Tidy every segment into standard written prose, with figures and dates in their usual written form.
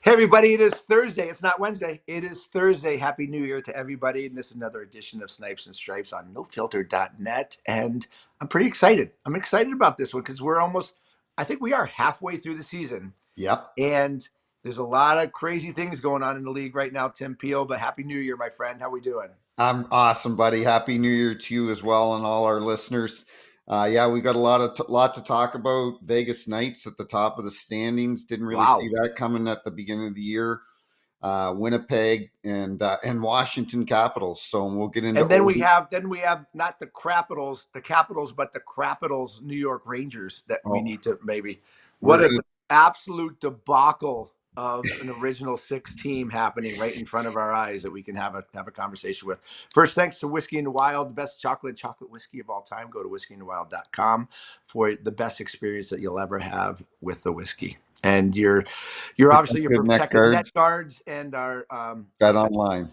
Hey, everybody, it is Thursday. It's not Wednesday. It is Thursday. Happy New Year to everybody. And this is another edition of Snipes and Stripes on nofilter.net. And I'm pretty excited. I'm excited about this one because I think we are halfway through the season. Yep. And there's a lot of crazy things going on in the league right now, Tim Peel. But Happy New Year, my friend. How we doing? I'm awesome, buddy. Happy New Year to you as well and all our listeners. Yeah, we got a lot to talk about. Vegas Knights at the top of the standings. Didn't really see Wow. that coming at the beginning of the year. Winnipeg and Washington Capitals. So we'll get into And then OB. we have not the Capitals, but the Capitals New York Rangers that we Oh, need to maybe. we're What an gonna absolute debacle of an original six team happening right in front of our eyes that we can have a conversation with. First, thanks to Whiskey in the Wild, the best chocolate whiskey of all time. Go to whiskeyinthewild.com for the best experience that you'll ever have with the whiskey. And you're obviously you're Good neck protecting net guards. guards and our Bet online.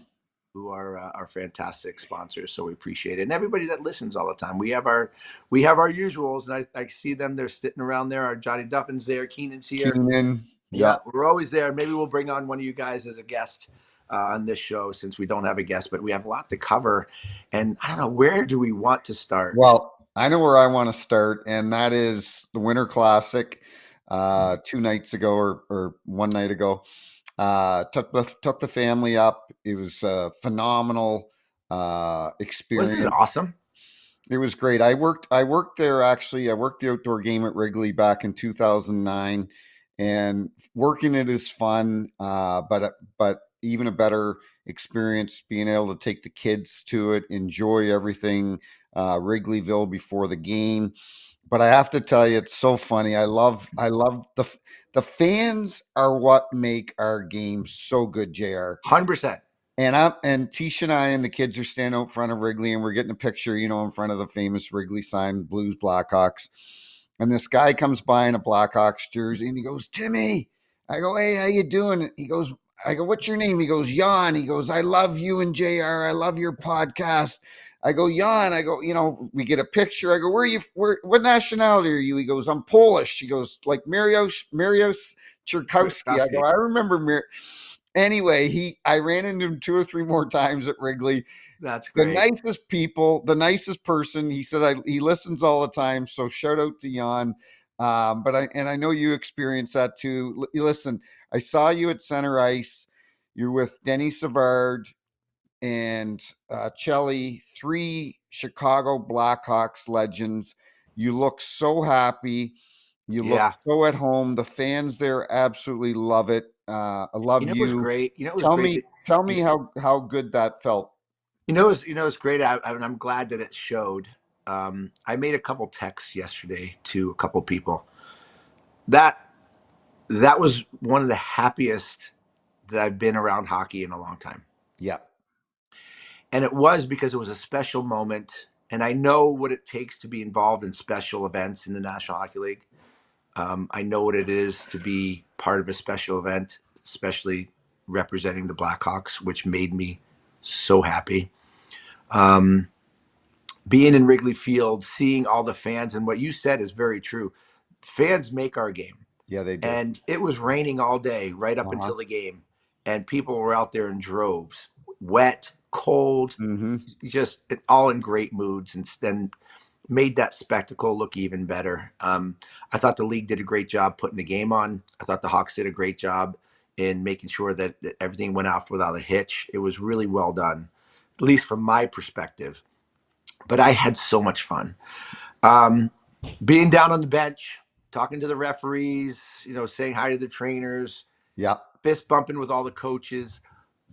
who are our fantastic sponsors. So we appreciate it, and everybody that listens all the time. We have our usuals, and I see them. They're sitting around there. Our Johnny Duffin's there. Keenan's here. Keenan. Yeah, Yep. we're always there. Maybe we'll bring on one of you guys as a guest on this show since we don't have a guest, but we have a lot to cover. And I don't know, where do we want to start? Well, I know where I want to start, and that is the Winter Classic. 2 nights ago or one night ago, took the family up. It was a phenomenal Wasn't it experience. awesome? It was great. I worked there actually. I worked the outdoor game at Wrigley back in 2009, and working it is fun. But even a better experience being able to take the kids to it, enjoy everything, Wrigleyville before the game. But I have to tell you, it's so funny. I love the fans are what make our game so good, Jr. 100%. And Tisha and I and the kids are standing out front of Wrigley, and we're getting a picture, in front of the famous Wrigley sign, Blues Blackhawks. And this guy comes by in a Blackhawks jersey, and he goes, "Timmy." I go, "Hey, how you doing?" I go, "What's your name?" He goes, "Jan." He goes, "I love you and JR. I love your podcast." I go, "Jan." I go, we get a picture. I go, "Where are you? What nationality are you?" He goes, "I'm Polish." He goes, "Like Mariusz Czerkowski." I go, "I remember Anyway, I ran into him 2 or 3 more times at Wrigley. That's The great. nicest people, the nicest person. He said he listens all the time. So shout out to Jan. I know you experienced that too. Listen, I saw you at center ice. You're with Denny Savard and Chelly, 3 Chicago Blackhawks legends. You look so happy. You look Yeah. so at home. The fans there absolutely love it. I love It was you. great. It was Tell great me, that tell me how good that felt. it's great. I'm glad that it showed. I made a couple texts yesterday to a couple people. That that was one of the happiest that I've been around hockey in a long time, Yeah, and it was because it was a special moment. And I know what it takes to be involved in special events in the National Hockey League. I know what it is to be part of a special event, especially representing the Blackhawks, which made me so happy. Um, Being in Wrigley Field, seeing all the fans, and what you said is very true. Fans make our game. yeah, they do. And it was raining all day right up Uh-huh. until the game. And people were out there in droves, wet, cold, Mm-hmm. just all in great moods, and then made that spectacle look even better. I thought the league did a great job putting the game on. I thought the Hawks did a great job in making sure that everything went off without a hitch. It was really well done, at least from my perspective. But I had so much fun. Um, Being down on the bench, talking to the referees, saying hi to the trainers, Yeah. fist bumping with all the coaches.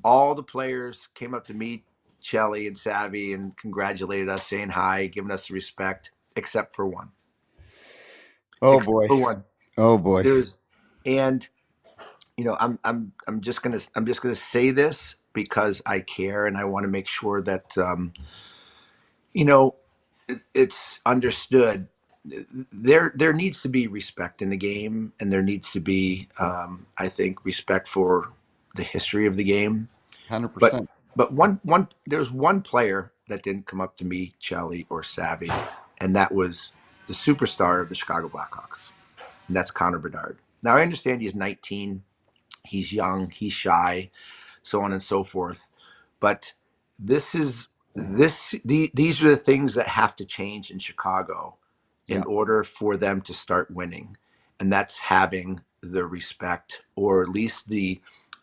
All the players came up to meet Chelly and Savvy and congratulated us, saying hi, giving us the respect, except for one. Oh Except boy. for one. Oh boy. There's and I'm just gonna say this because I care and I want to make sure that you know it's understood. There needs to be respect in the game, and there needs to be, I think, respect for the history of the game. But 100%. one there's one player that didn't come up to me, Chelly or Savvy, and that was the superstar of the Chicago Blackhawks, and that's Connor Bedard. Now I understand he's 19, He's young, he's shy, so on and so forth. But this is these are the things that have to change in Chicago in Yeah, order for them to start winning, and that's having the respect, or at least the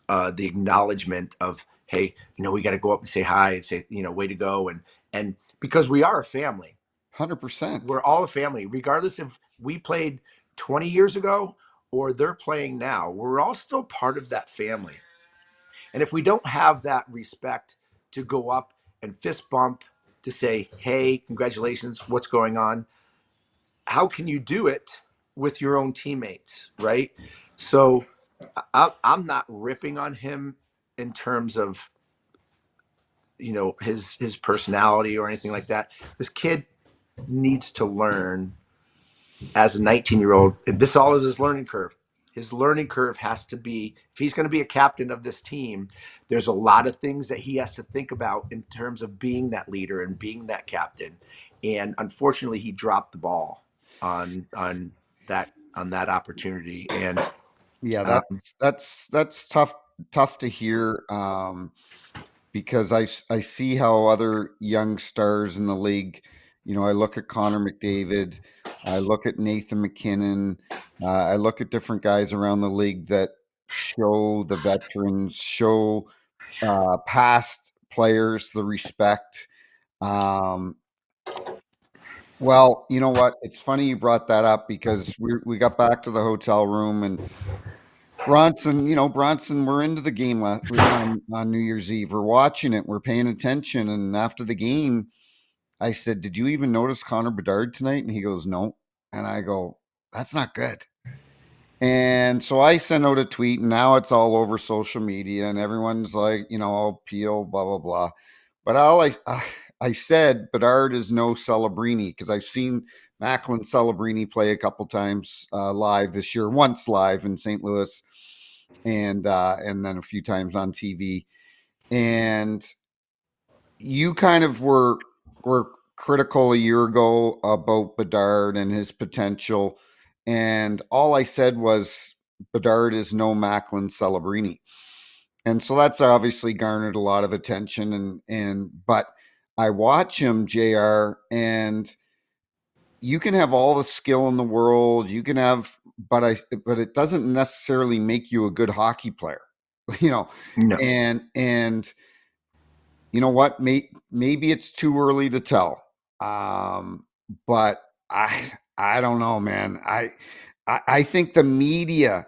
acknowledgement of, hey, we got to go up and say hi and say, way to go, and because we are a family, 100%. we're all a family, regardless if we played 20 years ago or they're playing now. We're all still part of that family. And if we don't have that respect to go up and fist bump to say, hey, congratulations, what's going on? How can you do it with your own teammates, right? So I'm not ripping on him in terms of, his personality or anything like that. This kid needs to learn as a 19-year-old. This all is his learning curve. His learning curve has to be, if he's going to be a captain of this team, there's a lot of things that he has to think about in terms of being that leader and being that captain. And unfortunately, he dropped the ball on that opportunity. And Yeah, um, that's tough to hear, because I see how other young stars in the league, I look at Connor McDavid, I look at Nathan McKinnon, I look at different guys around the league that show the veterans, show past players the respect. Um, well, you know what? It's funny you brought that up because we got back to the hotel room and Bronson, we're into the game on New Year's Eve. We're watching it. We're paying attention. And after the game, I said, "Did you even notice Connor Bedard tonight?" And he goes, "No." And I go, "That's not good." And so I sent out a tweet, and now it's all over social media, and everyone's like, "Oh, Peel, blah blah blah." But I said Bedard is no Celebrini because I've seen Macklin Celebrini play a couple times live this year, once live in St. Louis, and then a few times on TV. And you kind of were critical a year ago about Bedard and his potential, and all I said was Bedard is no Macklin Celebrini, and so that's obviously garnered a lot of attention. And but I watch him, Jr., and you can have all the skill in the world, you can have, but it doesn't necessarily make you a good hockey player, you know. no. And you know what? Maybe it's too early to tell. Um, but I don't know, man. I think the media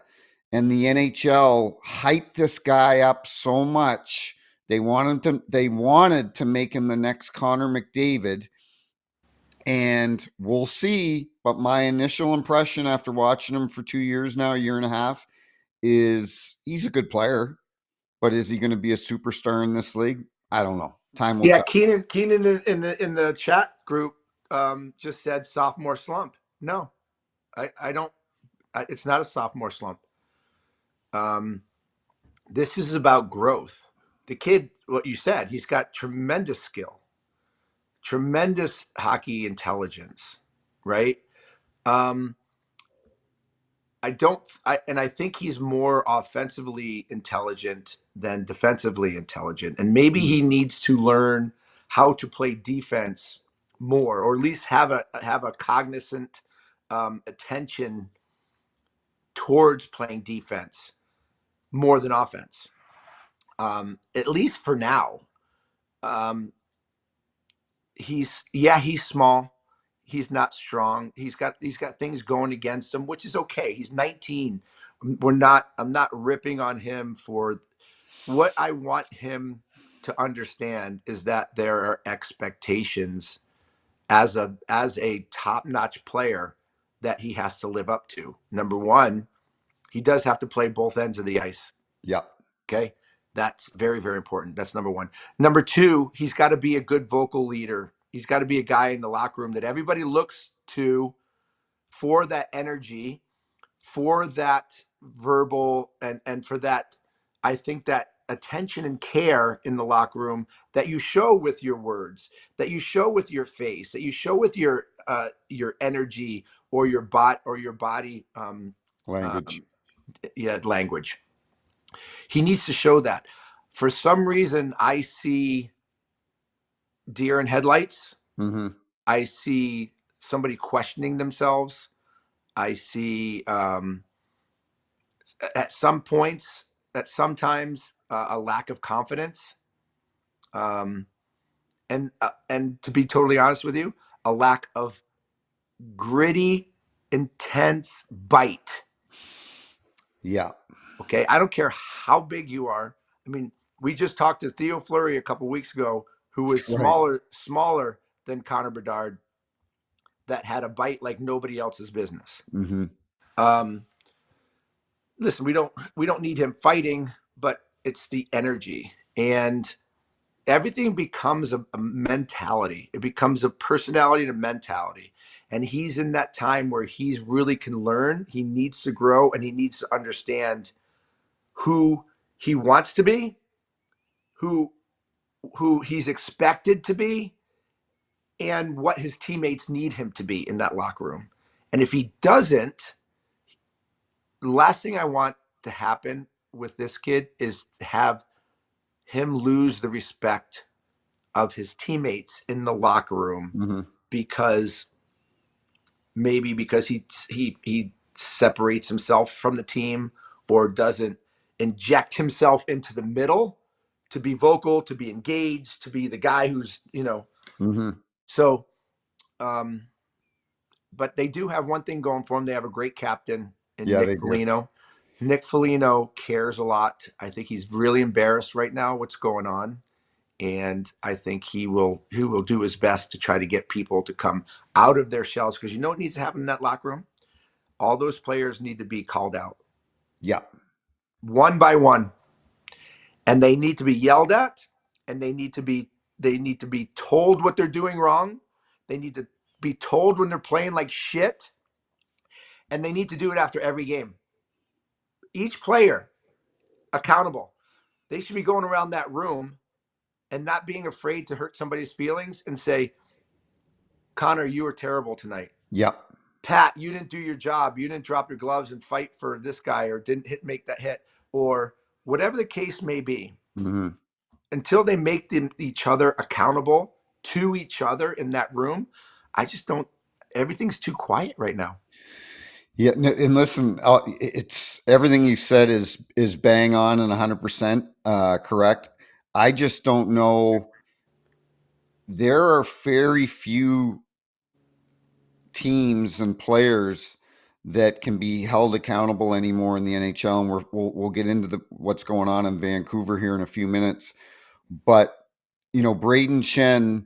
and the NHL hyped this guy up so much. They wanted to make him the next Connor McDavid, and we'll see. But my initial impression after watching him for 2 years now, a year and a half, is he's a good player. But is he going to be a superstar in this league? I don't know. Time will Yeah, tell. Keenan in the chat group just said sophomore slump. No, I don't. It's not a sophomore slump. Um, this is about growth. The kid, what you said, he's got tremendous skill, tremendous hockey intelligence, right? Um, I think he's more offensively intelligent than defensively intelligent, and maybe Mm, he needs to learn how to play defense more, or at least have a cognizant attention towards playing defense more than offense. At least for now. Um, he's small. He's not strong. He's got things going against him, which is okay. He's 19. I'm not ripping on him for what I want him to understand is that there are expectations as a top-notch player that he has to live up to. Number one, he does have to play both ends of the ice. yeah, Okay. That's very, very important. That's number one. Number two, he's got to be a good vocal leader. He's got to be a guy in the locker room that everybody looks to for that energy, for that verbal, and for that, I think, that attention and care in the locker room that you show with your words, that you show with your face, that you show with your energy, or your body language. um, yeah, language. He needs to show that. For some reason, I see deer in headlights. Mm-hmm. I see somebody questioning themselves. I see at some points, at sometimes a lack of confidence, um, and to be totally honest with you, a lack of gritty, intense bite. Yeah. Okay, I don't care how big you are. I mean, we just talked to Theo Fleury a couple weeks ago, who was Right. smaller than Connor Bedard, that had a bite like nobody else's business. Mm-hmm. Um, Listen, we don't need him fighting, but it's the energy, and everything becomes a mentality. It becomes a personality and a mentality. And he's in that time where he's really can learn. He needs to grow and he needs to understand who he wants to be, who who he's expected to be, and what his teammates need him to be in that locker room. And if he doesn't, the last thing I want to happen with this kid is have him lose the respect of his teammates in the locker room Mm-hmm. because maybe because he separates himself from the team or doesn't inject himself into the middle to be vocal, to be engaged, to be the guy who's, Mm-hmm. so um but they do have one thing going for them. They have a great captain in Yeah, Nick they do. Foligno. Nick Foligno cares a lot. I think he's really embarrassed right now what's going on, and I think he will do his best to try to get people to come out of their shells, because you know what needs to happen in that locker room? All those players need to be called out Yeah. one by one, and they need to be yelled at, and they need to be told what they're doing wrong. They need to be told when they're playing like shit, and they need to do it after every game. Each player accountable. They should be going around that room and not being afraid to hurt somebody's feelings and say, Connor, you were terrible tonight. Yeah. Pat, you didn't do your job. You didn't drop your gloves and fight for this guy, or didn't make that hit, or whatever the case may be. Mm-hmm. Until they make each other accountable to each other in that room, I just don't. Everything's too quiet right now. Yeah, and listen, it's everything you said is bang on and 100% correct. I just don't know. There are very few teams and players that can be held accountable anymore in the NHL, and we'll get into what's going on in Vancouver here in a few minutes. But Braden Shen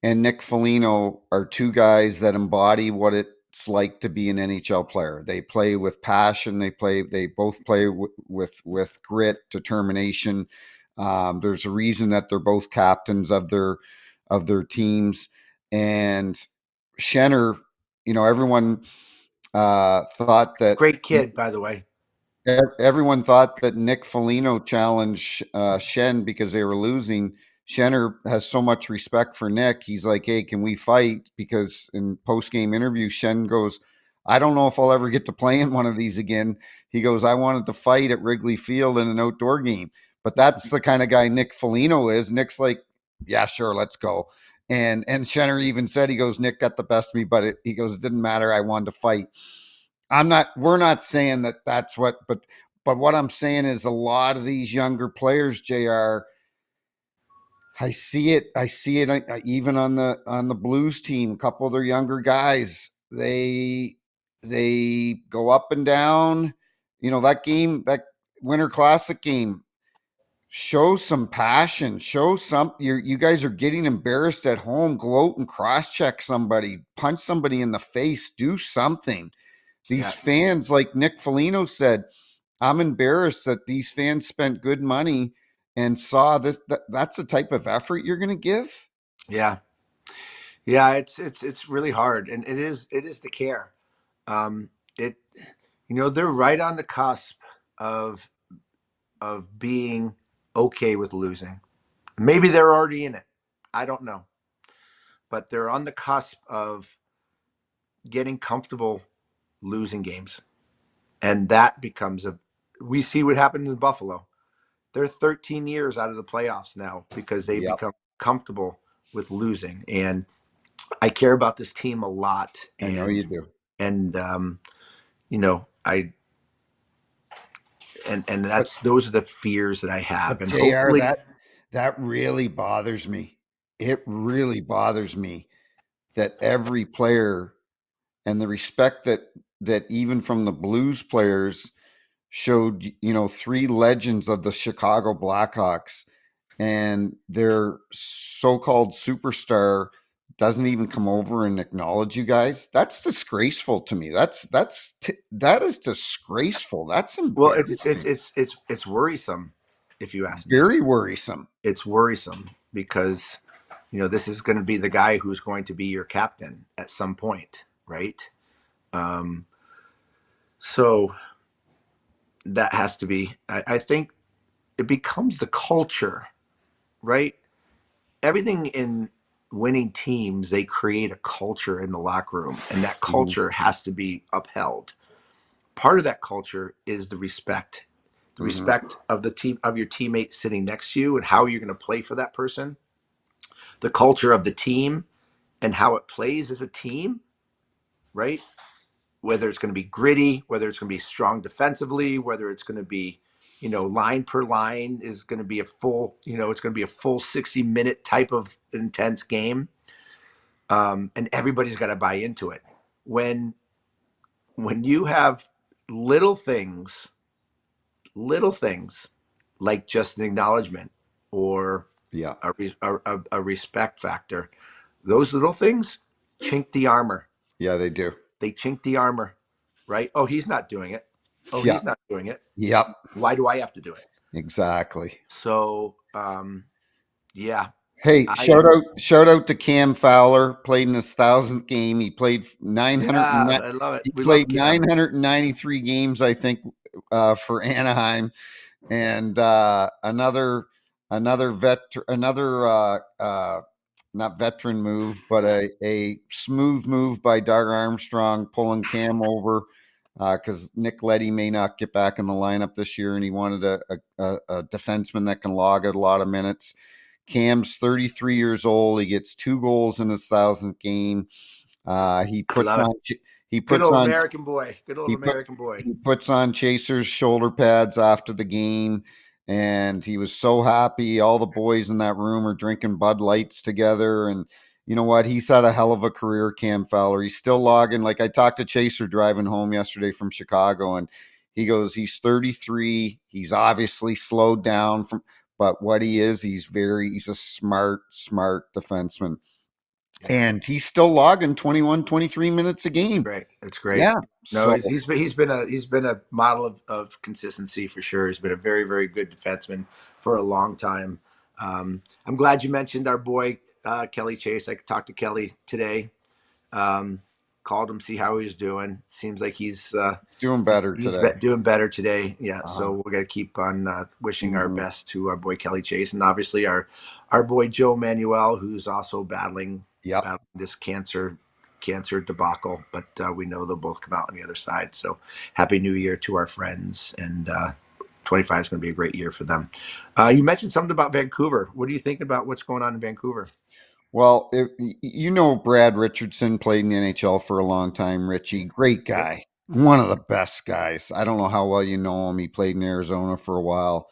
and Nick Foligno are two guys that embody what it's like to be an NHL player. They play with passion. They both play with grit, determination. There's a reason that they're both captains of their teams. And Shenner, everyone thought that Great kid, by the way. everyone thought that Nick Foligno challenged Shen because they were losing. Shenner has so much respect for Nick. He's like, "Hey, can we fight?" Because in post-game interview, Shen goes, "I don't know if I'll ever get to play in one of these again." He goes, "I wanted to fight at Wrigley Field in an outdoor game." But that's the kind of guy Nick Foligno is. Nick's like, "Yeah, sure, let's go." And Shenner even said, he goes, "Nick got the best of me, but he goes, it didn't matter. I wanted to fight." We're not saying that that's what, but what I'm saying is a lot of these younger players, JR, I see it even on the Blues team. A couple of their younger guys, they go up and down. That game, that Winter Classic game, show some passion. Show some. You guys are getting embarrassed at home. Go out and cross check somebody, punch somebody in the face, do something. These Yeah, fans, like Nick Foligno said, I'm embarrassed that these fans spent good money and saw this. That's the type of effort you're going to give. yeah, yeah. It's really hard, and it is the care. It they're right on the cusp of being okay with losing. Maybe they're already in it. I don't know. But they're on the cusp of getting comfortable losing games. And that becomes a we see what happened in Buffalo. They're 13 years out of the playoffs now because they've Yep, become comfortable with losing. And I care about this team a lot. I know you do. And you know, I and But that's those are the fears that I have. but And JR, hopefully, that really bothers me. It really bothers me that every player and the respect that even from the Blues players showed, three legends of the Chicago Blackhawks, and their so-called superstar doesn't even come over and acknowledge you guys. That's disgraceful to me. That is disgraceful. That's well, it's embarrassing. it's it's it's worrisome, if you ask me. Very worrisome. It's worrisome because this is going to be the guy who's going to be your captain at some point, right? Um, so that has to be. I think it becomes the culture, right? Everything in winning teams, they create a culture in the locker room, and that Mhm, culture has to be upheld. Part of that culture is the mhm. respect of the team, of your teammate sitting next to you, and how you're going to play for that person. The culture of the team and how it plays as a team, right? Whether it's going to be gritty, whether it's going to be strong defensively, whether it's going to be, line per line is going to be a full, it's going to be a full 60-minute type of intense game. And everybody's got to buy into it. When when you have little things, little things like just an acknowledgement or Yeah, a respect factor, those little things chink the armor. yeah, they do. They chink the armor, right? Oh, he's not doing it. Oh, Yeah, he's not doing it. yep, Why do I have to do it? exactly. So, yeah, Hey, I am. shout out to Cam Fowler. Played in his 1,000th game. He played 900. Yeah, I love it. He We love played Cam. 993 games, I think, for Anaheim, and another not veteran move, but a smooth move by Doug Armstrong pulling Cam over because Nick Leddy may not get back in the lineup this year, and he wanted a defenseman that can log out a lot of minutes. Cam's 33 years old. He gets 2 goals in his 1,000th game. He I puts love it. on he Good puts old on American boy. Good old he put American boy. he puts on Chaser's shoulder pads after the game, and he was so happy. All the boys in that room are drinking Bud Lights together, and you know what? He's had a hell of a career, Cam Fowler. He's still logging. Like I talked to Chaser driving home yesterday from Chicago, and he goes, he's 33. He's obviously slowed down from, but what he is, he's a smart defenseman, Yeah. and he's still logging 21, 23 minutes a It's game. great. It's great. Yeah. No, So he's been a model of consistency for sure. He's been a very very good defenseman for a long time. I'm glad you mentioned our boy Kelly Chase. I talked to Kelly today. Um, Called him, see how he's doing. Seems like he's doing better he's today. doing better today. Yeah, Uh-huh. so we're gonna keep on wishing our Mhm. best to our boy Kelly Chase, and obviously our boy Joe Manuel, who's also Yep. battling this cancer debacle. But we know they'll both come out on the other side. So happy New Year to our friends, and 25 is going to be a great year for them. You mentioned something about Vancouver. What are you thinking about what's going on in Vancouver? Well, Brad Richardson played in the NHL for a long time. Richie, great Yep. guy, one of the best guys. I don't know how well you know him. He played in Arizona for a while.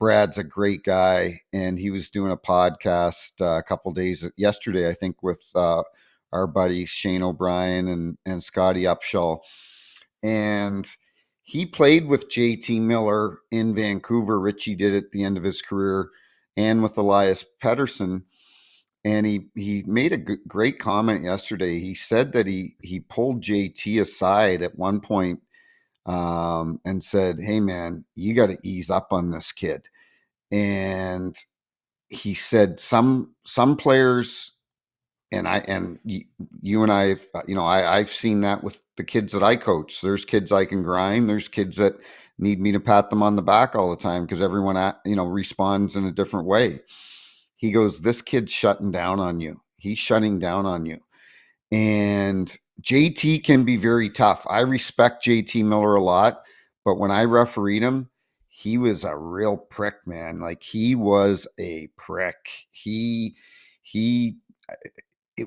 Brad's a great guy, and he was doing a podcast a couple days yesterday, I think, with our buddies Shane O'Brien and Scotty Upshall, and he played with JT Miller in Vancouver. Richie did at the end of his career, and with Elias Pettersson. And he made a great comment yesterday. He said that he pulled JT aside at one point and said, "Hey man, you got to ease up on this kid." And he said some players, and you and I, I've seen that with the kids that I coach. There's kids I can grind. There's kids that need me to pat them on the back all the time because everyone responds in a different way. He goes, "This kid's shutting down on you. He's shutting down on you." And JT can be very tough. I respect JT Miller a lot, but when I refereed him, he was a real prick, man. Like he was a prick. He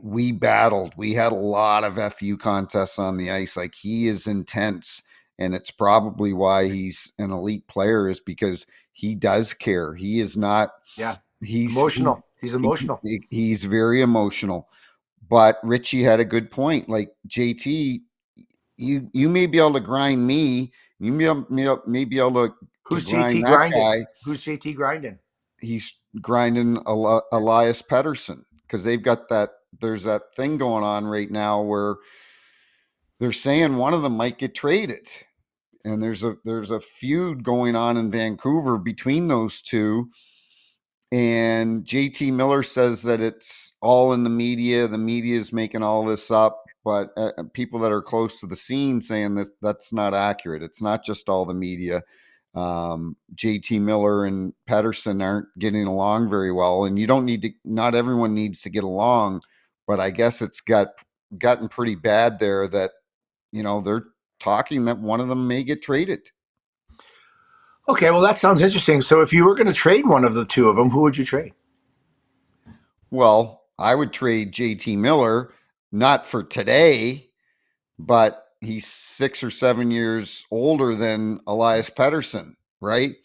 we battled. We had a lot of FU contests on the ice. Like he is intense, and it's probably why he's an elite player is because he does care. He is not. Yeah, He's emotional. He's emotional. he's very emotional. But Richie had a good point. Like JT, you may be able to grind me. You may be able to Who's JT grind that grinding? guy. Who's JT grinding? He's grinding Elias Pettersson because they've got that. There's that thing going on right now where they're saying one of them might get traded, and there's a feud going on in Vancouver between those two. And JT Miller says that it's all in the media. The media is making all this up, but people that are close to the scene saying that that's not accurate. It's not just all the media. JT Miller and Pettersson aren't getting along very well, and you don't need to. Not everyone needs to get along, but I guess it's gotten pretty bad there that they're talking that one of them may get traded. Okay, well that sounds interesting. So if you were going to trade one of the two of them, who would you trade? Well, I would trade JT Miller, not for today, but he's 6 or 7 years older than Elias Pettersson, right?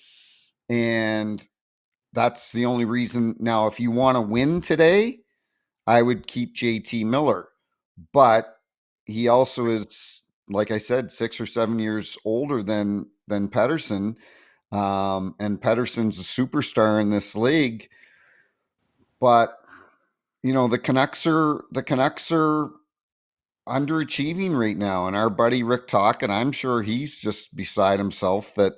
And that's the only reason. Now, if you want to win today, I would keep JT Miller, but he also is, like I said, 6 or 7 years older than Pettersson, and Pettersson's a superstar in this league. But the Canucks are underachieving right now, and our buddy Rick Tocchet, I'm sure he's just beside himself that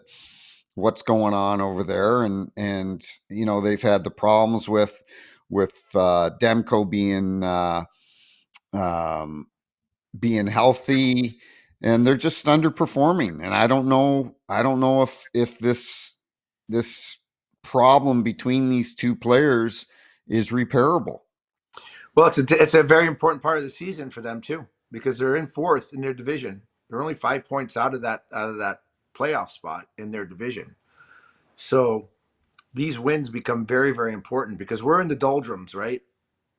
what's going on over there, and they've had the problems with Demko um, being healthy, and they're just underperforming. And I don't know if this problem between these two players is repairable. Well, it's a very important part of the season for them too, because they're in fourth in their division. They're only 5 points out of that playoff spot in their division. So these wins become very, very important because we're in the doldrums, right?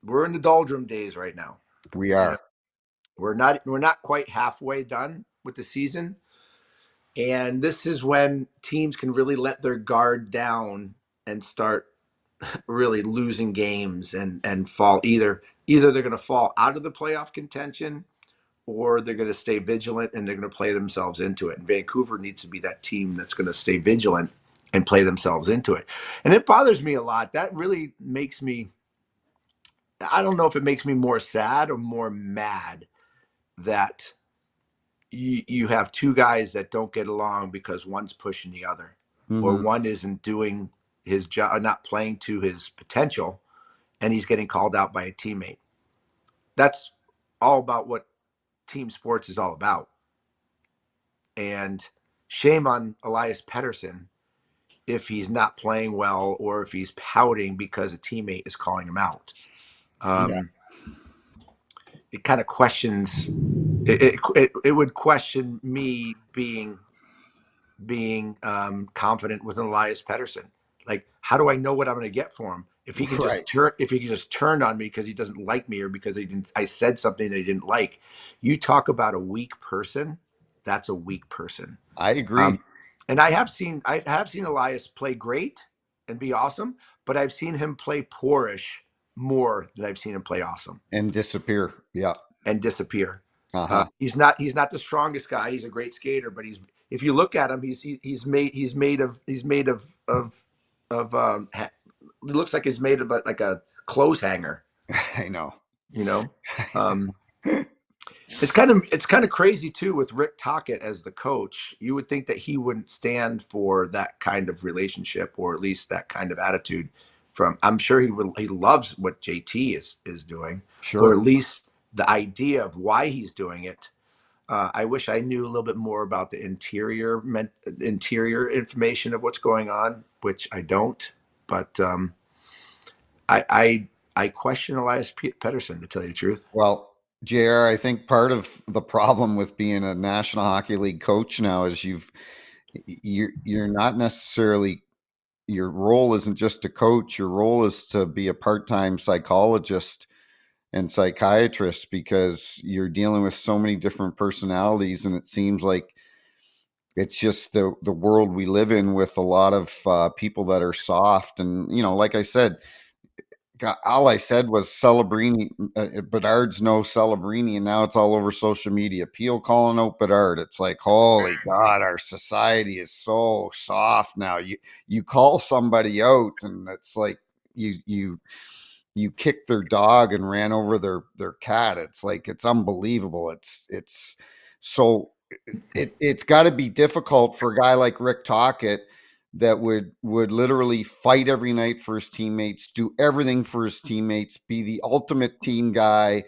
We're in the doldrum days right now. We You know, are. we're not quite halfway done with the season. And this is when teams can really let their guard down and start really losing games and fall either they're going to fall out of the playoff contention or they're going to stay vigilant and they're going to play themselves into it. And Vancouver needs to be that team that's going to stay vigilant and play themselves into it. And it bothers me a lot. That really makes me, I don't know if it makes me more sad or more mad that you have two guys that don't get along because one's pushing the other or Mm-hmm. one isn't doing his job, not playing to his potential, and he's getting called out by a teammate. That's all about what team sports is all about. And shame on Elias Pettersson if he's not playing well or if he's pouting because a teammate is calling him out. Yeah. Um, it kind of questions. It would question me being confident with Elias Pettersson. Like, how do I know what I'm going to get for him? Right. If he can just turn on me because he doesn't like me or because I said something that he didn't like. You talk about a weak person. That's a weak person. I agree. Um, and I have seen Elias play great and be awesome, but I've seen him play poorish more than I've seen him play awesome And disappear. Yeah. and disappear. Uh-huh. He's not the strongest guy. He's a great skater, but he's if you look at him, he's made of it looks like he's made of like a clothes hanger. I know. You know, um, it's kind of crazy too with Rick Tocchet as the coach. You would think that he wouldn't stand for that kind of relationship or at least that kind of attitude. I'm sure he loves what JT is doing, or Sure. at least the idea of why he's doing it. I wish I knew a little bit more about the interior information of what's going on, which I don't. But I question Elias Pettersson, to tell you the truth. Well, JR, I think part of the problem with being a National Hockey League coach now is you're not necessarily, your role isn't just to coach. Your role is to be a part-time psychologist and psychiatrist, because you're dealing with so many different personalities, and it seems like it's just the world we live in, with a lot of people that are soft. And like I said, all I said was Celebrini. Bedard's no Celebrini, and now it's all over social media. Peel calling out Bedard. It's like, holy God, our society is so soft now. You call somebody out, and it's like you kicked their dog and ran over their cat. It's like, it's unbelievable. It's so it's got to be difficult for a guy like Rick Tocchet, that would literally fight every night for his teammates, do everything for his teammates, be the ultimate team guy,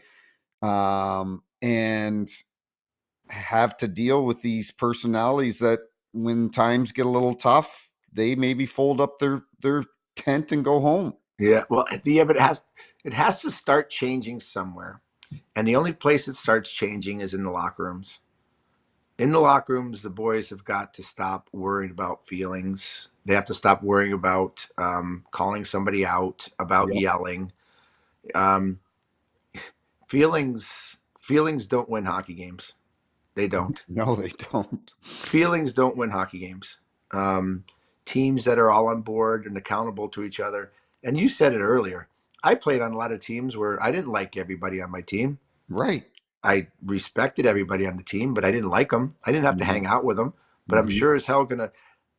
and have to deal with these personalities that, when times get a little tough, they maybe fold up their tent and go home. Yeah, well, but it has to start changing somewhere, and the only place it starts changing is in the locker rooms. In the locker rooms, the boys have got to stop worrying about feelings. They have to stop worrying about calling somebody out, about Yep. yelling. Um, feelings don't win hockey games. They don't. No, they don't. Feelings don't win hockey games. Um, Teams that are all on board and accountable to each other. And you said it earlier. I played on a lot of teams where I didn't like everybody on my team. Right. I respected everybody on the team, but I didn't like them. I didn't have to Hmm. hang out with them, but I'm Hmm. sure as hell gonna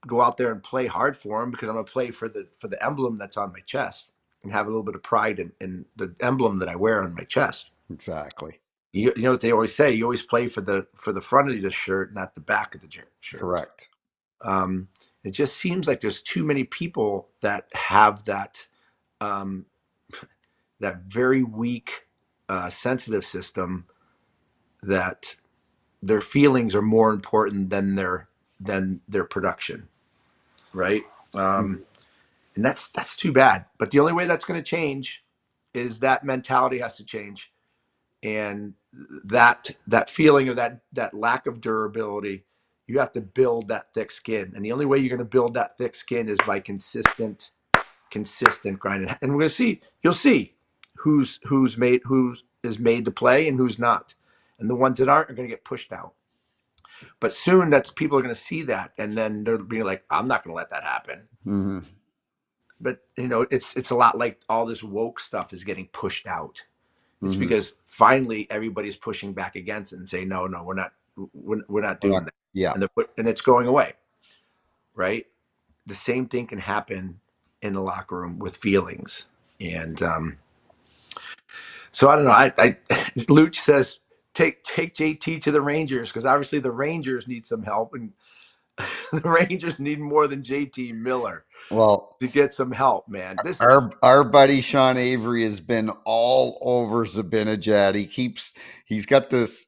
go out there and play hard for them, because I'm gonna play for the emblem that's on my chest and have a little bit of pride in the emblem that I wear on my chest. Exactly. You know what they always say? You always play for the front of the shirt, not the back of the shirt. Correct. Um, it just seems like there's too many people that have um, that very weak, sensitive system, that their feelings are more important than their production, right? Um, Mhm. and that's too bad. But the only way that's going to change is that mentality has to change, and that feeling of that lack of durability. You have to build that thick skin, and the only way you're going to build that thick skin is by consistent grinding. And we're going to see. You'll see who is made to play and who's not, and the ones that aren't are going to get pushed out. But soon that's people are going to see that, and then they'll be like, I'm not going to let that happen. Mhm. But it's a lot like all this woke stuff is getting pushed out. It's Mhm. because finally everybody's pushing back against it and say, no, no, we're not We're not, doing that, yeah. and it's going away, right? The same thing can happen in the locker room with feelings, and so I don't know. Luch says take JT to the Rangers, because obviously the Rangers need some help, and the Rangers need more than JT Miller Well, to get some help, man. This our buddy Sean Avery has been all over Zabinajad. He's got this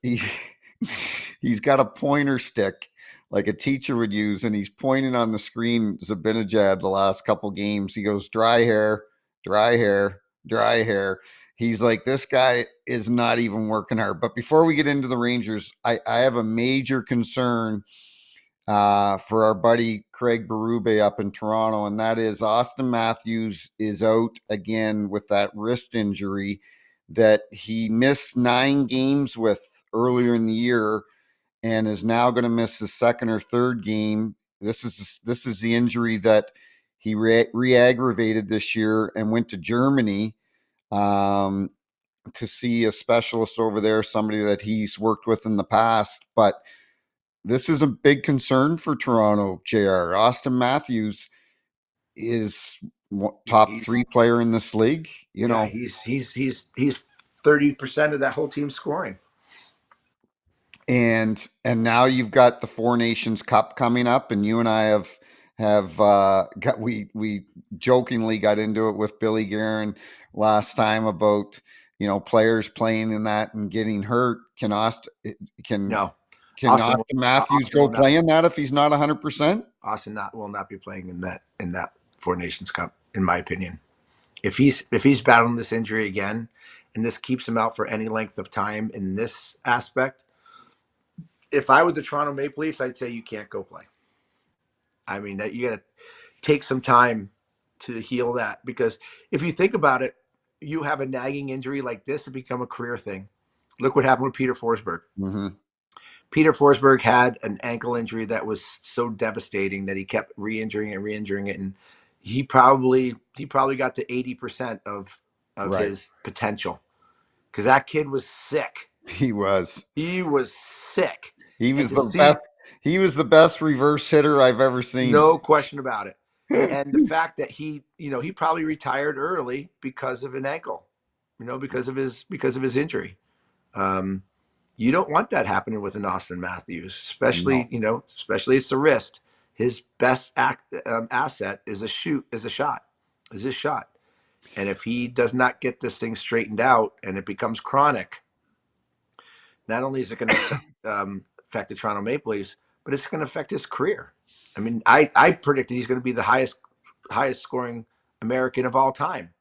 he's got a pointer stick like a teacher would use, and he's pointing on the screen Zabinajad the last couple games. He goes, dry hair, dry hair, dry hair. He's like, this guy is not even working hard. But before we get into the Rangers, I have a major concern for our buddy Craig Berube up in Toronto, and that is Austin Matthews is out again with that wrist injury that he missed 9 games with earlier in the year, and is now going to miss his second or third game. This is the injury that he re-aggravated this year and went to Germany um, to see a specialist over there, somebody that he's worked with in the past, but this is a big concern for Toronto, JR. Austin Matthews is top he's three player in this league, yeah, he's 30% of that whole team scoring. and now you've got the Four Nations Cup coming up, and you and I have got we jokingly got into it with Billy Guerin last time about players playing in that and getting hurt. Can No, can Austin will, Austin Matthews Austin go will not play in that if he's not 100%? will not be playing in that Four Nations Cup, in my opinion. If he's battling this injury again, and this keeps him out for any length of time in this aspect, if I were the Toronto Maple Leafs, I'd say you can't go play. I mean, that you got to take some time to heal that, because if you think about it, you have a nagging injury like this, it become a career thing. Look what happened with Peter Forsberg. Mm-hmm. Peter Forsberg had an ankle injury that was so devastating that he kept re-injuring it, re-injuring it, and he probably got to 80% of Right. his potential, because that kid was sick. He was. He was sick, He and was to the best. see, He was the best reverse hitter I've ever seen. no question about it. And the fact that he probably retired early because of an ankle, because of his injury. Um, you don't want that happening with an Austin Matthews, No. especially it's the wrist. His best asset is is his shot. And if he does not get this thing straightened out and it becomes chronic, not only is it going to affect the Toronto Maple Leafs, but it's going to affect his career. I mean, I predicted he's going to be the highest scoring American of all time.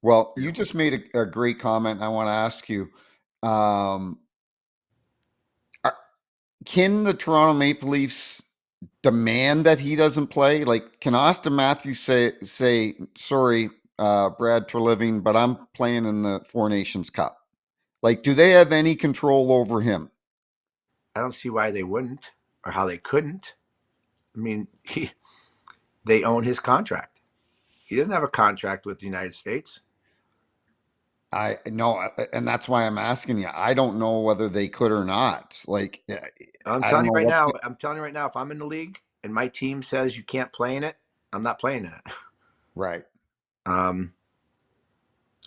Well, you just made a great comment. And I want to ask you, um, are- can the Toronto Maple Leafs demand that he doesn't play? Like, can Austin Matthews say, sorry, Brad Treliving, but I'm playing in the Four Nations Cup? Like, do they have any control over him? I don't see why they wouldn't or how they couldn't. I mean, they own his contract. He doesn't have a contract with the United States. I know, and that's why I'm asking you. I don't know whether they could or not. Like, I'm I don't telling you know right what. now. I'm telling you right now. If I'm in the league and my team says you can't play in it, I'm not playing in it. Right. Um,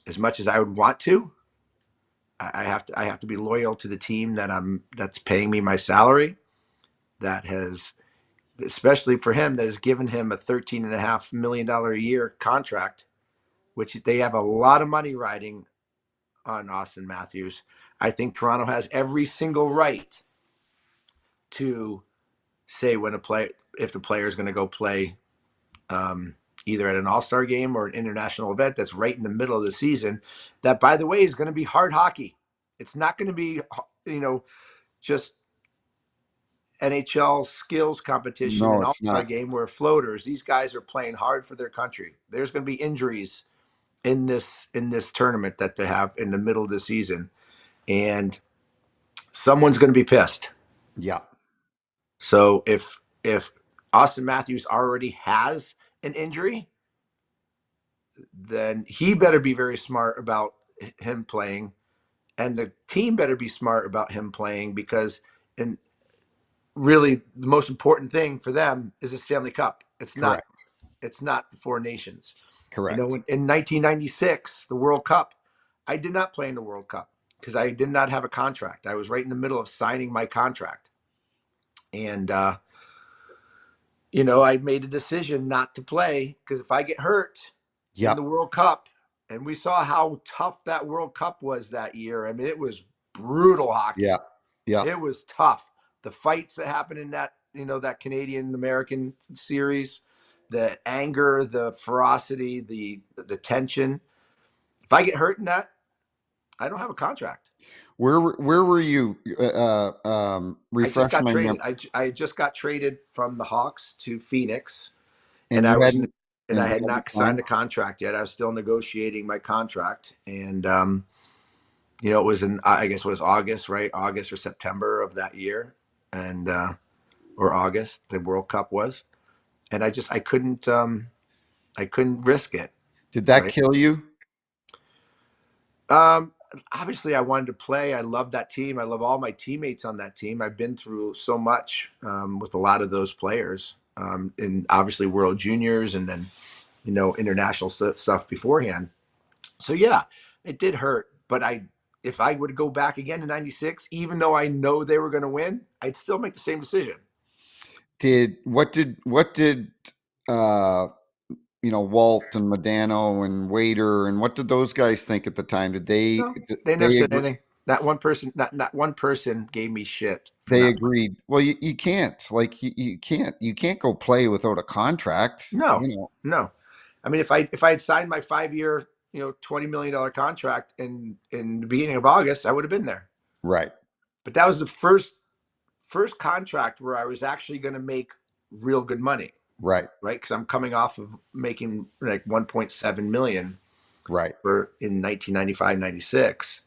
as much as I would want to, I have to be loyal to the team that's paying me my salary. That has, especially for him, that has given him a $13.5 million a year contract, which they have a lot of money riding on Austin Matthews. I think Toronto has every single right to say when a play if the player is going to go play, um, either at an all-star game or an international event that's right in the middle of the season. That, by the way, is going to be hard hockey. It's not going to be just NHL skills competition No, and it's all-star not. game where floaters. These guys are playing hard for their country. There's going to be injuries in this tournament that they have in the middle of the season, and someone's going to be pissed. Yeah. So if Austin Matthews already has an injury, then he better be very smart about him playing, and the team better be smart about him playing, because and really the most important thing for them is the Stanley Cup. Correct. It's not the Four Nations. Correct. In 1996, the World Cup, I did not play in the World Cup because I did not have a contract. I was right in the middle of signing my contract, and I made a decision not to play, because if I get hurt in the Yep. World Cup, and we saw how tough that World Cup was that year. I mean, it was brutal hockey. Yep. Yep. It was tough. The fights that happened in that Canadian American series, the anger, the ferocity, the tension. If I get hurt in that, I don't have a contract. Where were you? I just Refresh got my traded. memory. I just got traded from the Hawks to Phoenix, and And I you was hadn't and I and had you hadn't not signed signed? a contract yet. I was still negotiating my contract, and it was in, I guess it was August, right? August or September of that year, and or August, the World Cup was, and I couldn't risk it, Did that right? kill you? Um, Obviously, I wanted to play. I love that team. I love all my teammates on that team. I've been through so much with a lot of those players, and obviously World Juniors, and then international stuff beforehand. So yeah, it did hurt. But if I would go back again to '96, even though I know they were going to win, I'd still make the same decision. Did uh Walt and Modano and Waiter and what did those guys think at the time? No, they never said anything. Not one person gave me shit for they not playing. agreed? Well, you can't. Like you can't go play without a contract, No, no. I mean, if I had signed my 5 year, $20 million contract in the beginning of August, I would have been there. Right. But that was the first contract where I was actually going to make. real good money, Right. right? Because I'm coming off of making like 1.7 million Right. for in 1995, 96.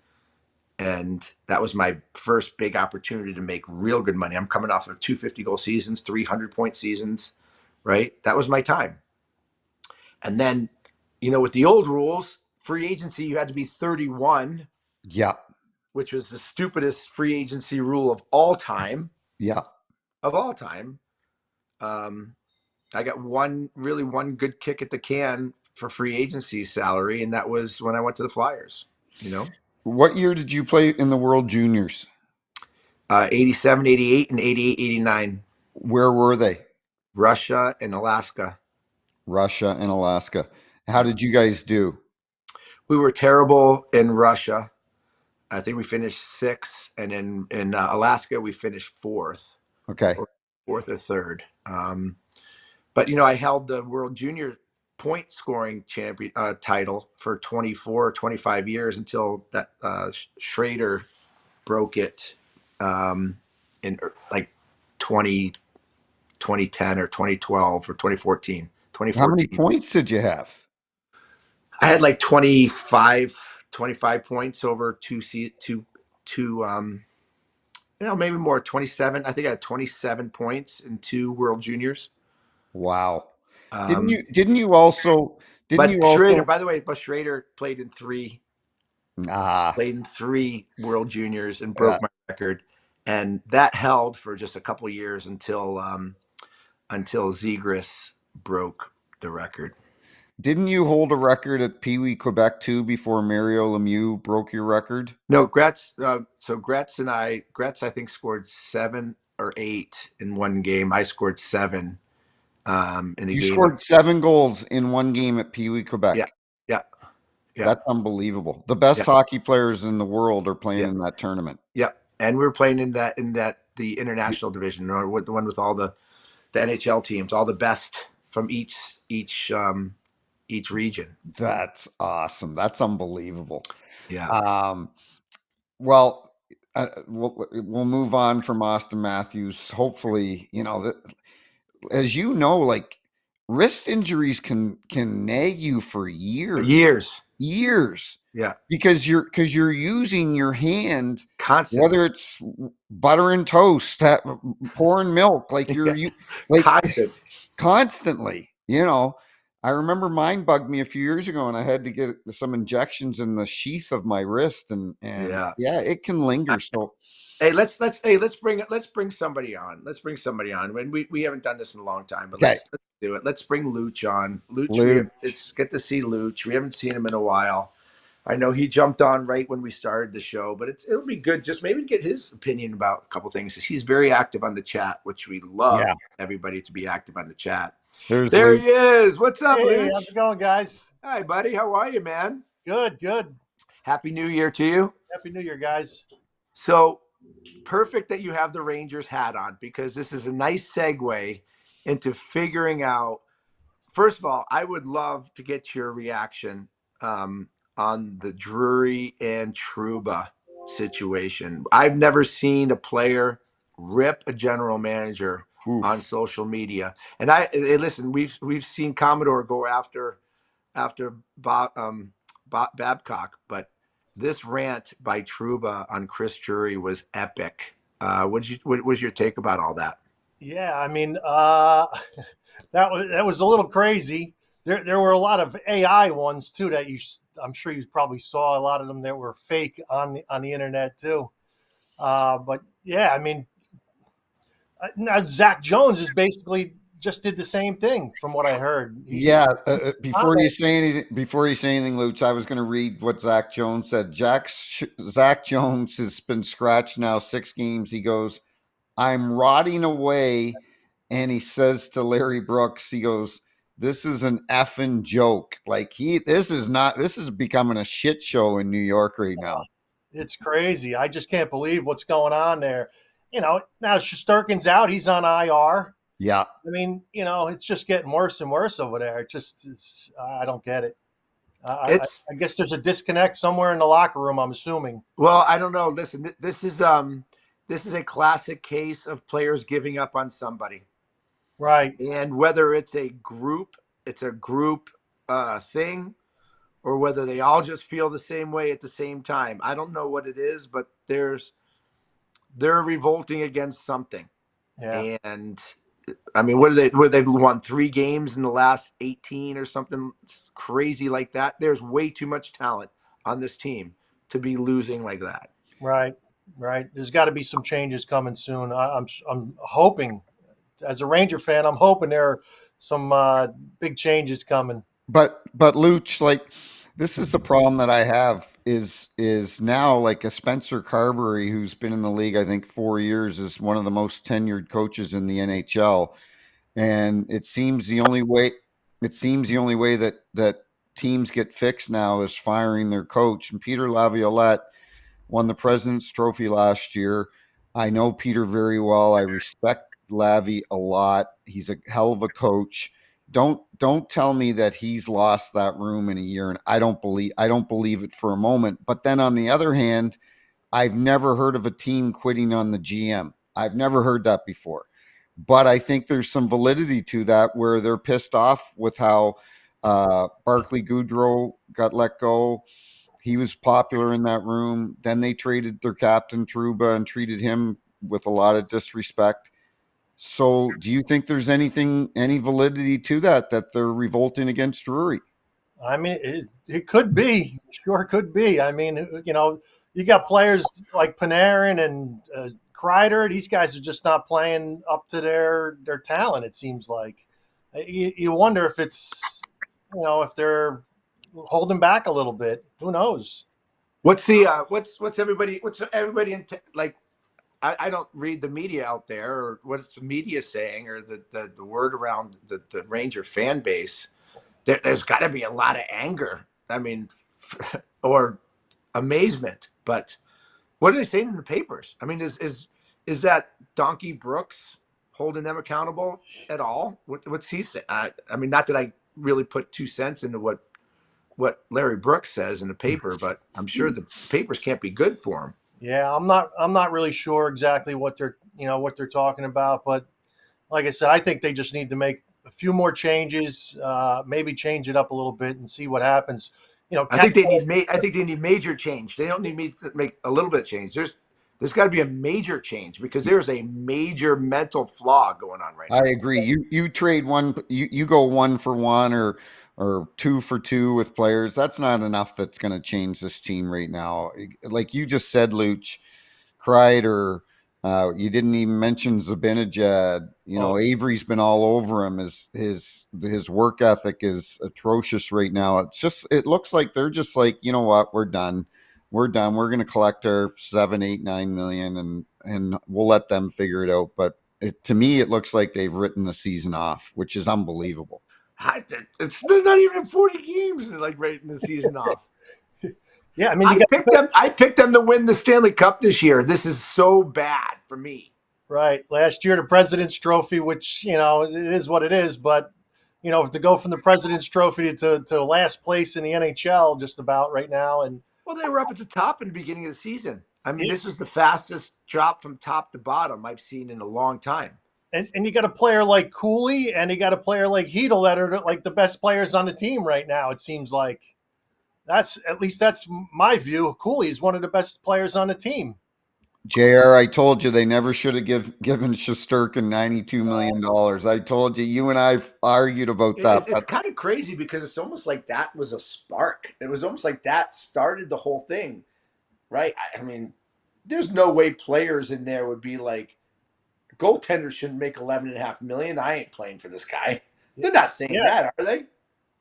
And that was my first big opportunity to make real good money. I'm coming off of 250 goal seasons, 300-point seasons, right? That was my time. And then, with the old rules, free agency, you had to be 31, Yeah. which was the stupidest free agency rule of all time. Yeah. Of all time. Um, I got one good kick at the can for free agency salary, and that was when I went to the Flyers. You know, What year did you play in the World Juniors? 87, 88, and 88, 89. Where were they? Russia and Alaska. Russia and Alaska. How Yeah, did you guys do? we were terrible in Russia. I think we finished sixth, and in Alaska we finished fourth, Okay. or fourth or third. But I held the World Junior point scoring champion title for 24 or 25 years until that Schrader broke it in like 20 2010 or 2012 or 2014, How many 2014. points did you have? I had like 25 points over two maybe more, 27. I think I had 27 points in two World Juniors. Wow. Didn't Um, you didn't you also didn't you but Schrader, also by the way, Schrader ah played in three World Juniors and yeah. broke my record, and that held for just a couple years until Zegras broke the record. Didn't you hold a record at Pee Wee Quebec too before Mario Lemieux broke your record? No, Gretz. So Gretz, I think scored 7 or 8 in one game. I scored seven in a You game. scored 7 goals in one game at Pee Wee Yeah, Quebec. yeah, yeah, That's unbelievable. The best yeah, hockey players in the world are playing yeah, in that tournament. yeah. And we were playing in that the international division, or the one with all the NHL teams, all the best from each region. That's awesome. That's unbelievable. Yeah. Um, well, we'll move on from Austin Matthews. Hopefully, as you know, like wrist injuries can nag you for years, Years. years, Yeah. because you're using your hand, Constantly. whether it's buttering toast, pouring milk, like Yeah. like Constant. constantly. I remember mine bugged me a few years ago, and I had to get some injections in the sheath of my wrist, and Yeah. yeah, it can linger. So Hey, let's bring somebody on. Let's bring somebody on. When we haven't done this in a long time, but okay, let's do it. Let's bring Luch on. Luch, Luke. it's get to see Luch. We haven't seen him in a while. I know he jumped on right when we started the show, but it'll be good just maybe to get his opinion about a couple things. He's very active on the chat, which we love Yeah, everybody to be active on the chat. there's There Luke. he is. What's up, Hey, how's Luch? it going, guys? Hi, buddy. How are you, man? Good, good. Happy New Year to you. Happy New Year, guys. So perfect that you have the Rangers hat on because this is a nice segue into figuring out. First of all, I would love to get your reaction on the Drury and Truba situation. I've never seen a player rip a general manager on Oof. social media. And listen, we've seen Commodore go after Babcock, but this rant by Truba on Chris Drury was epic. What was your take about all that? Yeah, I mean, that was a little crazy. There were a lot of AI ones too that I'm sure you probably saw a lot of them that were fake on the internet too. But yeah, I mean, now Zach Jones is basically just did the same thing from what I heard. Yeah, before you say anything, Lutz, I was going to read what Zach Jones said. Zach Jones has been scratched now 6 games. He goes, "I'm rotting away," and he says to Larry Brooks, he goes, "This is an effing joke. Like this is becoming a shit show in New York right now." It's crazy. I just can't believe what's going on there. Now Shosturkin's out. He's on IR. Yeah, I mean, it's just getting worse and worse over there. I don't get it. It's I guess there's a disconnect somewhere in the locker room. I'm assuming. Well, I don't know. Listen, this is a classic case of players giving up on somebody. Right. And whether it's a group thing, or whether they all just feel the same way at the same time. I don't know what it is, but they're revolting against something. Yeah. And I mean, what are they? Where they've won 3 games in the last 18 or something crazy like that. There's way too much talent on this team to be losing like that. Right. Right. There's got to be some changes coming soon. I'm hoping, as a Ranger fan, I'm hoping there are some big changes coming. But Luch, like, this is the problem that I have is now, like, a Spencer Carberry, who's been in the league I think 4 years, is one of the most tenured coaches in the NHL, and it seems the only way that teams get fixed now is firing their coach. And Peter Laviolette won the President's Trophy last year. I know Peter very well. I respect Lavi a lot. He's a hell of a coach. Don't tell me that he's lost that room in a year, and I don't believe it for a moment. But then on the other hand, I've never heard of a team quitting on the GM. I've never heard that before. But I think there's some validity to that, where they're pissed off with how Barclay Goodrow got let go. He was popular in that room. Then they traded their captain Truba and treated him with a lot of disrespect. So, do you think there's any validity to that they're revolting against Drury? I mean, it could be, sure could be. I mean, you got players like Panarin and Kreider. These guys are just not playing up to their talent. It seems like you wonder if it's if they're holding back a little bit. Who knows? What's everybody like? I don't read the media out there, or what's the media saying, or the word around the Ranger fan base. There's got to be a lot of anger. I mean, or amazement. But what are they saying in the papers? I mean, is that Donkey Brooks holding them accountable at all? What's he saying? I mean, not that I really put 2 cents into what Larry Brooks says in the paper, but I'm sure the papers can't be good for him. Yeah, I'm not really sure exactly what they're talking about, but like I said, I think they just need to make a few more changes, maybe change it up a little bit and see what happens. I think they need major change. They don't need me to make a little bit of change. There's got to be a major change, because there's a major mental flaw going on right I now. agree. You trade one, you go 1 for 1 or 2 for 2 with players. That's not enough. That's going to change this team right now. Like you just said, Luch, Kreider. You didn't even mention Zibanejad. Oh, Avery's been all over him. His work ethic is atrocious right now. It looks like they're just like, you know what, we're done. We're done. We're going to collect our 7, 8, 9 million, and we'll let them figure it out. But to me, it looks like they've written the season off, which is unbelievable. It's not even 40 games and like right in the season off. yeah. I mean, you got I picked them to win the Stanley Cup this year. This is so bad for me. right last year the President's Trophy, which it is what it is, but to go from the President's Trophy to last place in the NHL just about right now, and Well, they were up at the top in the beginning of the season. I mean, this was the fastest drop from top to bottom I've seen in a long time. and you got a player like Cooley and you got a player like Hedel that are like the best players on the team right now. It seems like that's my view. Cooley is one of the best players on the team. JR, I told you they never should have given Shesterkin $92 million. I told you. You and I've argued about that, It's but kind of crazy, because it's almost like that was a spark. It was almost like that started the whole thing, right? I mean, there's no way players in there would be like, goaltenders shouldn't make 11.5 million. I ain't playing for this guy. They're not saying Yeah. that, are they?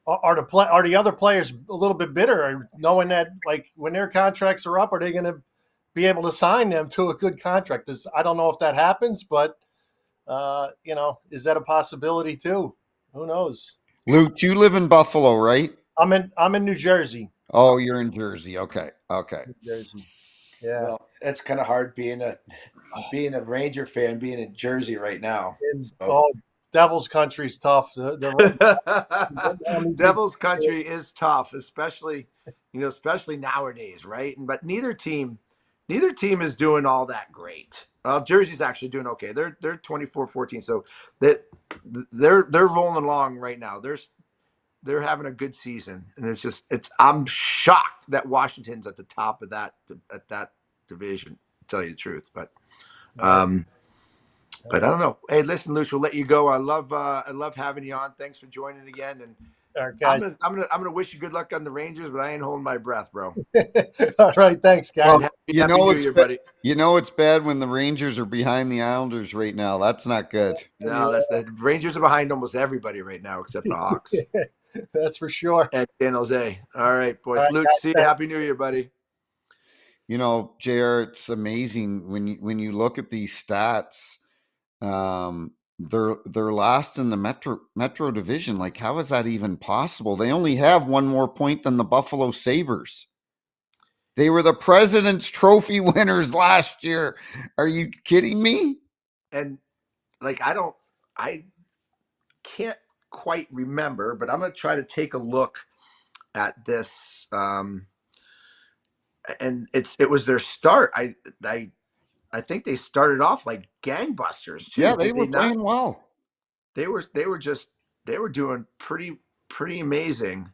Are the other players a little bit bitter, knowing that like when their contracts are up, are they going to be able to sign them to a good contract? I don't know if that happens, but is that a possibility too? Who knows? Luke, you live in Buffalo, right? I'm in New Jersey. Oh, you're in Jersey. Okay. Okay. New Jersey. Yeah. Well, it's kind of hard being a Ranger fan, being in Jersey right now. And So Devil's Country's tough. Devil's Country is tough, especially especially nowadays, right? But neither team neither team is doing all that great. Jersey's actually doing okay. They're 24-14, so that they're rolling along right now. They're having a good season, and it's I'm shocked that Washington's at the top of that division. To tell you the truth, Right. um, but I don't know. Hey, listen, Luce, we'll let you go. I love having you on. Thanks for joining again, and All right, guys. I'm gonna wish you good luck on the Rangers, but I ain't holding my breath, bro. All right, thanks, Well, guys. Happy New Year, buddy. it's bad when the Rangers are behind the Islanders right now. That's not good. No, that's the Rangers are behind almost everybody right now except the Hawks That's for sure. and San Jose. All right, All boys. right, Luke, guys, see you. thanks. Happy New Year, buddy. JR, it's amazing when you look at these stats. They're last in the Metro Division. Like, how is that even possible? They only have one more point than the Buffalo Sabres. They were the President's Trophy winners last year. Are you kidding me? And like I can't quite remember, but I'm gonna try to take a look at this. And it was their start. I think they started off like gangbusters too. Yeah, they Did were they not? playing well. They were doing pretty amazing.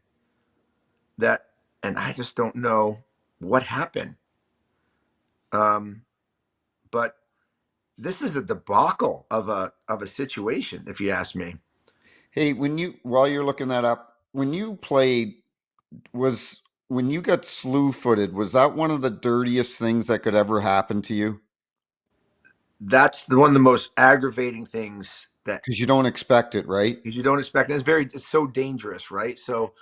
That and I just don't know what happened. Um, but this is a debacle of a situation, if you ask me. Hey, while you're looking that up, when you played, was when you got slew footed, was that one of the dirtiest things that could ever happen to you? That's one of the most aggravating things that Because you don't expect it, right? because you don't expect. And it's so dangerous, right? So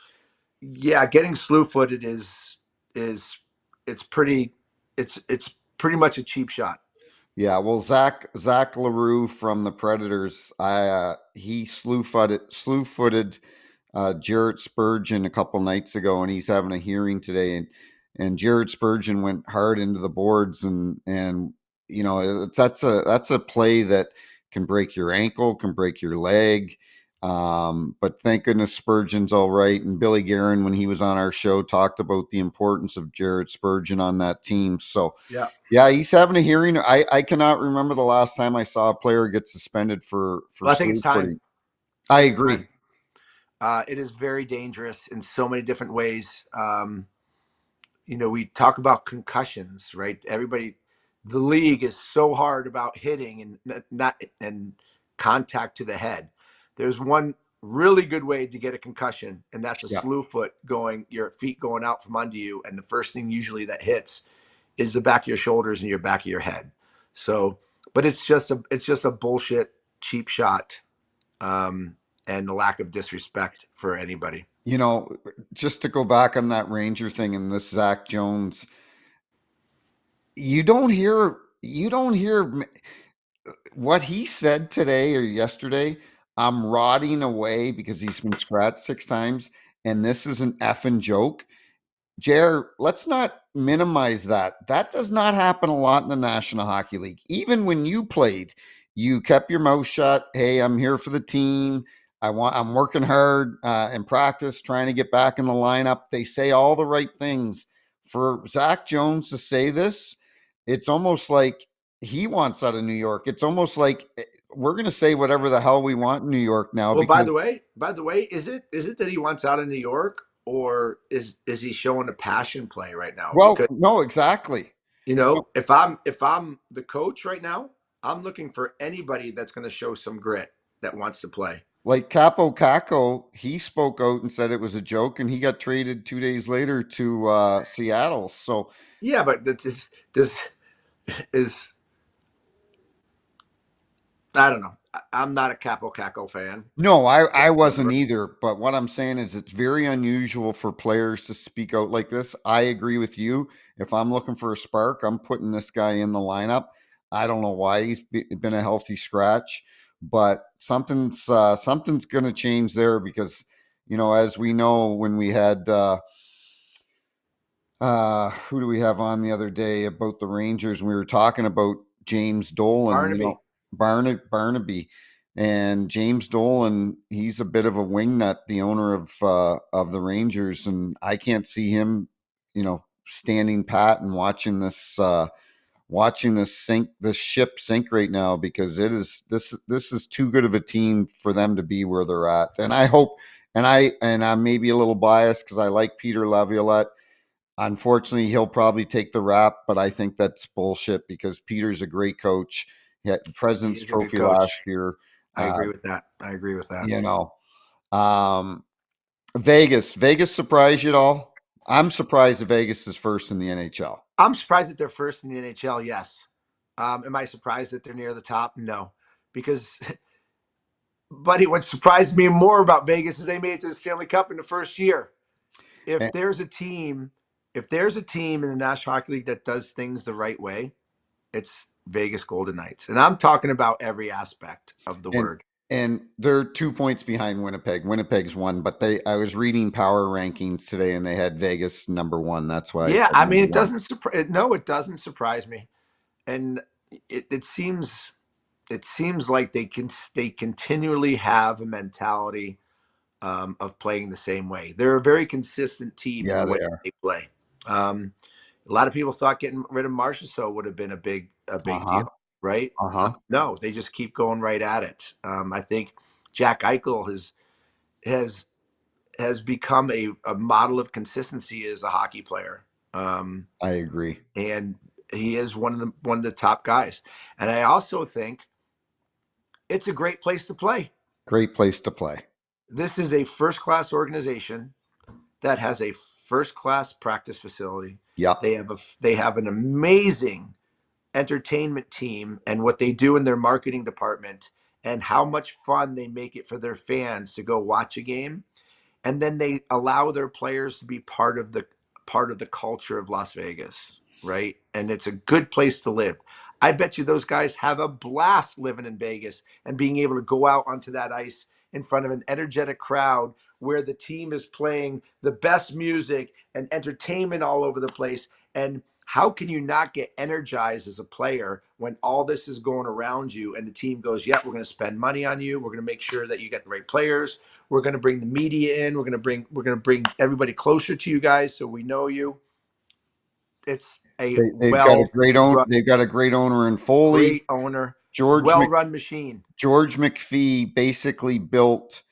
yeah, getting slew footed is it's pretty it's pretty much a cheap shot. Yeah, well, Zach LaRue from the Predators, he slew footed Jarrett Spurgeon a couple nights ago, and he's having a hearing today, and Jarrett Spurgeon went hard into the boards, and that's a play that can break your ankle, can break your leg. But thank goodness Spurgeon's all right. And Billy Guerin, when he was on our show, talked about the importance of Jarrett Spurgeon on that team. So Yeah. yeah, he's having a hearing. I cannot remember the last time I saw a player get suspended for Well, I think it's slew time. footing. I It's agree. time. It is very dangerous in so many different ways. We talk about concussions, right? The league is so hard about hitting and not and contact to the head. There's one really good way to get a concussion, and that's a Yeah. slew foot your feet going out from under you, and the first thing usually that hits is the back of your shoulders and your back of your head. So, but it's just a bullshit cheap shot, and the lack of disrespect for anybody. You know, just to go back on that Ranger thing and this Zach Jones, you don't hear what he said today or yesterday. I'm rotting away because he's been scratched 6 times, and this is an effing joke. Jer, let's not minimize that. That does not happen a lot in the National Hockey League. Even when you played, you kept your mouth shut. Hey, I'm here for the team. I'm working hard in practice, trying to get back in the lineup. They say all the right things. For Zach Jones to say this, it's almost like he wants out of New York. It's almost like we're going to say whatever the hell we want in New York now Well, because by the way, is it that he wants out of New York, or is he showing a passion play right now? well, Because no, exactly. if I'm the coach right now, I'm looking for anybody that's going to show some grit that wants to play. Like Capo Caco, he spoke out and said it was a joke, and he got traded 2 days later to Seattle. So Yeah, but this is I don't know. I'm not a Capo Caco fan. no, I wasn't either. But what I'm saying is it's very unusual for players to speak out like this. I agree with you. If I'm looking for a spark, I'm putting this guy in the lineup. I don't know why he's been a healthy scratch, but something's going to change there because as we know when we had who do we have on the other day about the Rangers? We were talking about James Dolan, Barnaby. Barnaby, and James Dolan. He's a bit of a wingnut, the owner of the Rangers, and I can't see him, standing pat and watching this ship sink right now, because this is too good of a team for them to be where they're at. And I hope, and I'm maybe a little biased because I like Peter Laviolette. Unfortunately, he'll probably take the rap, but I think that's bullshit because Peter's a great coach. He had the He President's is a good Trophy last coach. year. I agree with that. I agree with that. You know, um, Vegas surprised you at all? I'm surprised that Vegas is first in the NHL. I'm surprised that they're first in the NHL. Yes. Am I surprised that they're near the top? No, because, buddy, what surprised me more about Vegas is they made it to the Stanley Cup in the first year. If And, there's a team, if there's a team in the National Hockey League that does things the right way, it's Vegas Golden Knights, and I'm talking about every aspect of the and word. and they're 2 points behind Winnipeg. Winnipeg's one, but I was reading power rankings today, and they had Vegas number one. That's why I Yeah, said I mean, number it one. doesn't surprise. No, it doesn't surprise me, and it seems like they continually have a mentality of playing the same way. They're a very consistent team in Yeah, the they way are. they play. Um, a lot of people thought getting rid of Marchessault would have been a Uh big huh. deal, right? Uh huh. No, they just keep going right at it. I think Jack Eichel has has become a model of consistency as a hockey player, I agree. and he is one of the top guys. And I also think it's a great place to play. Great place to play. This is a first class organization that has a first class practice facility. Yep. They have an amazing entertainment team, and what they do in their marketing department, and how much fun they make it for their fans to go watch a game, and then they allow their players to be part of the culture of Las Vegas, right? And it's a good place to live. I bet you those guys have a blast living in Vegas and being able to go out onto that ice in front of an energetic crowd where the team is playing the best music and entertainment all over the place. And how can you not get energized as a player when all this is going around you and the team goes, yeah, we're going to spend money on you. We're going to make sure that you get the right players. We're going to bring the media in. We're going to bring everybody closer to you guys so we know you. It's a They've got a well great run, owner in Foley. great owner, George well Mc, run machine. George McPhee basically built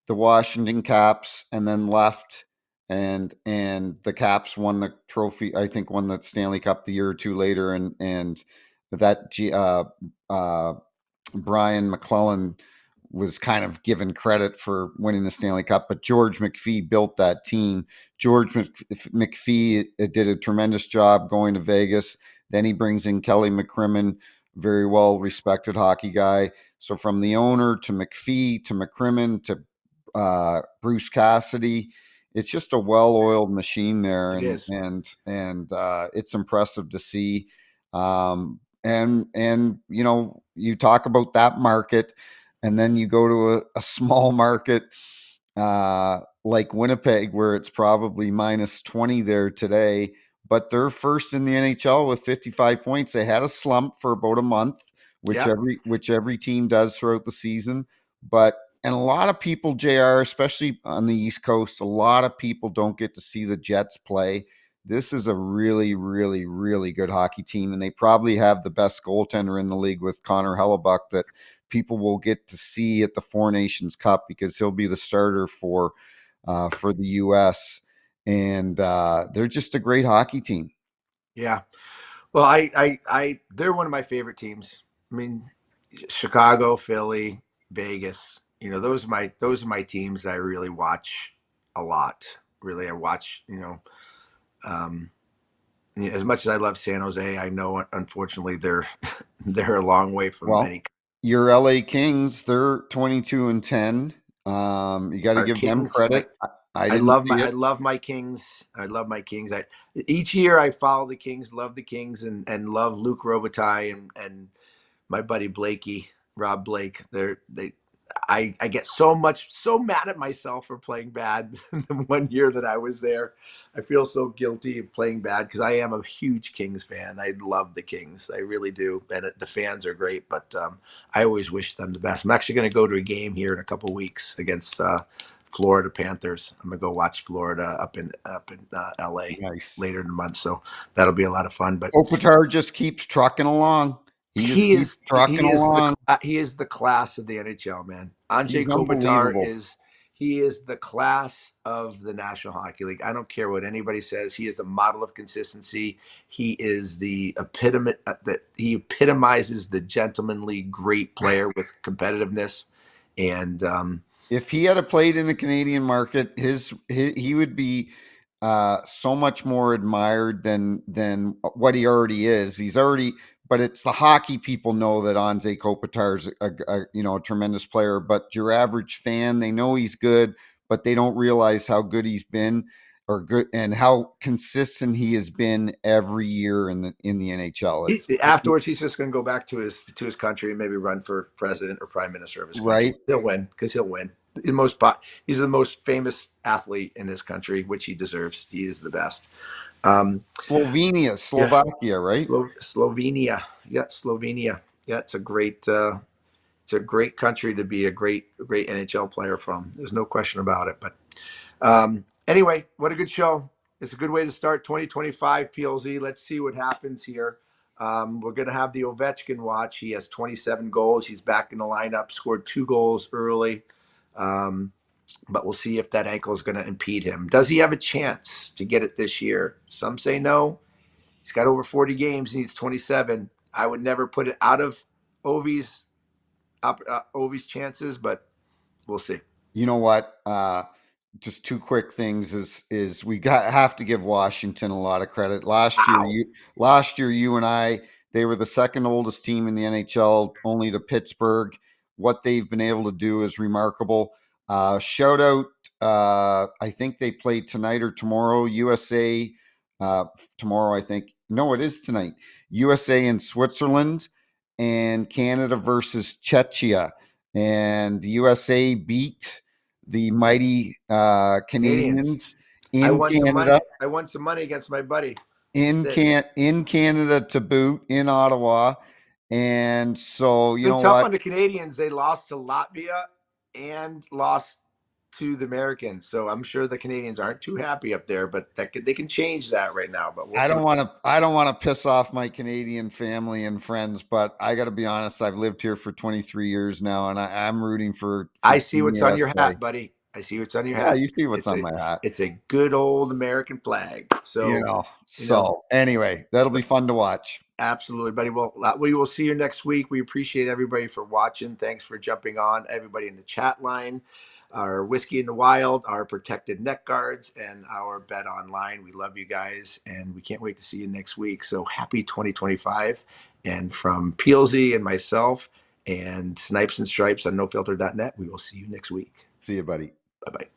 the Washington Caps and then left, and the Caps won the trophy. I think won the Stanley Cup the year or two later, and that Brian McClellan was kind of given credit for winning the Stanley Cup, but George McPhee built that team. George McPhee did a tremendous job going to Vegas. Then he brings in Kelly McCrimmon, very well respected hockey guy. So from the owner to McPhee to McCrimmon to Bruce Cassidy, it's just a well-oiled machine there, It is. and it's impressive to see. And you know, you talk about that market, and then you go to a small market like Winnipeg, where it's probably minus 20 there today, but they're first in the NHL with 55 points. They had a slump for about a month, Yeah. which every team does throughout the season. But and a lot of people, JR, especially on the East Coast, a lot of people don't get to see the Jets play. This is a really, really, really good hockey team, and they probably have the best goaltender in the league with Connor Hellebuck that people will get to see at the Four Nations Cup because he'll be the starter for the U.S. And they're just a great hockey team. Yeah. Well, they're one of my favorite teams. I mean, Chicago, Philly, Vegas. You know, those are my teams that I really watch a lot. Really, I watch. Um, as much as I love San Jose, I know unfortunately they're they're a long way from Well, any. your LA Kings, they're 22-10. You got to Our give them Kings, credit. I didn't see I it. love my Kings. I love my Kings. Each year I follow the Kings, love the Kings, and love Luke Robitaille and my buddy Blakey, Rob Blake. I get so mad at myself for playing bad the one year that I was there. I feel so guilty of playing bad because I am a huge Kings fan. I love the Kings, I really do, and the fans are great. But I always wish them the best. I'm actually going to go to a game here in a couple weeks against Florida Panthers. I'm gonna go watch Florida up in LA Nice. later in the month, so that'll be a lot of fun. But Kopitar just keeps trucking along. He just keeps trucking along. he is the class of the NHL, man. He's Anze Kopitar unbelievable. is the class of the National Hockey League. I don't care what anybody says. He is a model of consistency. He is the epitome that he epitomizes the gentlemanly great player with competitiveness. And If he had played in the Canadian market, he would be so much more admired than what he already is. He's already, but it's the hockey people know that Anze Kopitar is a tremendous player. But your average fan, they know he's good, but they don't realize how good he's been or good and how consistent he has been every year in the NHL. Afterwards, he's just going to go back to his country and maybe run for president or prime minister of his country. Right. He'll win because he'll win. He's the most famous athlete in his country, which he deserves. He is the best. Slovakia, right? Slovenia. Yeah, Slovenia. Yeah, it's a great country to be a great NHL player from. There's no question about it. But anyway, what a good show. It's a good way to start 2025 PLZ. Let's see what happens here. We're going to have the Ovechkin watch. He has 27 goals. He's back in the lineup, scored 2 goals early. But we'll see if that ankle is going to impede him. Does he have a chance to get it this year? Some say no. He's got over 40 games. He needs 27. I would never put it out of Ovi's chances, but we'll see. You know what? Just 2 quick things is we have to give Washington a lot of credit. Last year you and I, they were the second oldest team in the NHL, only to Pittsburgh. What they've been able to do is remarkable. Shout out, I think they play tonight or tomorrow, USA, tomorrow I think. No, it is tonight. USA and Switzerland, and Canada versus Czechia. And the USA beat the mighty Canadians in Canada. I won some money against my buddy. In Canada to boot, in Ottawa. And so, you know tough what? on the Canadians. They lost to Latvia and lost to the Americans. So I'm sure the Canadians aren't too happy up there, but they can change that right now. But I don't want to piss off my Canadian family and friends, but I got to be honest. I've lived here for 23 years now, and I'm rooting for I see what's on your hat, buddy. I see what's on your hat. Yeah, you see what's on my hat. It's a good old American flag. So anyway, that'll be fun to watch. Absolutely, buddy. Well, we will see you next week. We appreciate everybody for watching. Thanks for jumping on. Everybody in the chat line, our Whiskey in the Wild, our Protected Neck Guards, and our Bet Online. We love you guys, and we can't wait to see you next week. So happy 2025. And from PLZ and myself and Snipes and Stripes on nofilter.net, we will see you next week. See you, buddy. Bye-bye.